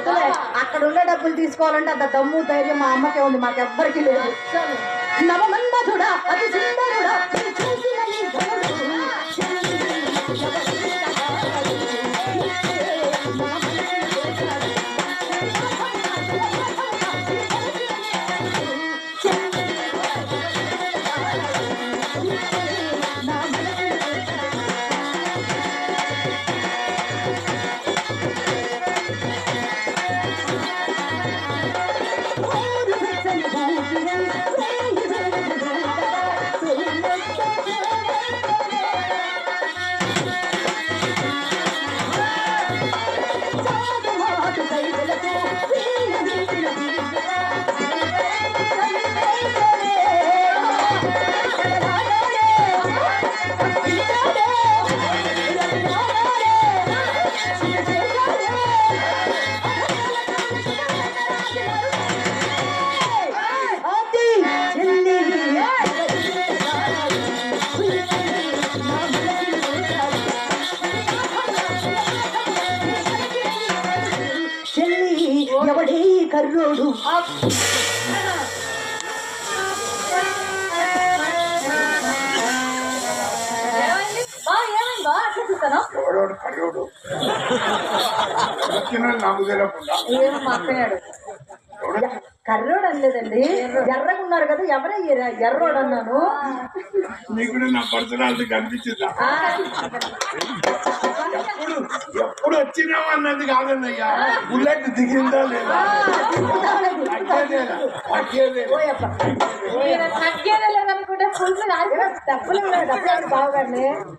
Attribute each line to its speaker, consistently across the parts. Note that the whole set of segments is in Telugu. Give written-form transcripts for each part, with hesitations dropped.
Speaker 1: వద్దులే, అక్కడ ఉన్న డబ్బులు తీసుకోవాలంటే అంత దమ్ము ధైర్యం మా అమ్మకే ఉంది, మాకెవ్వరికి లేదు. నవమన్మధుడా అతి సుందరుడా చూసిన ఈ ఘనుడు. ఎవడే కర్రోడు
Speaker 2: ఎవడోడు కర్రోడు నాకు తెలియకుండా
Speaker 1: కర్రోడు అనలేదండి, ఎర్రగా ఉన్నారు కదా, ఎవరయ్యారా ఎర్రోడు అన్నాను.
Speaker 2: నీకు నా పర్సనాలిటీ కనిపించిందా? ఎప్పుడు వచ్చినావు అన్నది కాదన్నయ్యా, బుల్లెట్ దిగిందా లేదా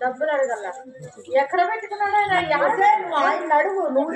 Speaker 1: డబ్బులు అడగల. ఎక్కడ పెట్టుకున్నాడు ఆయన అడుగు, నువ్వు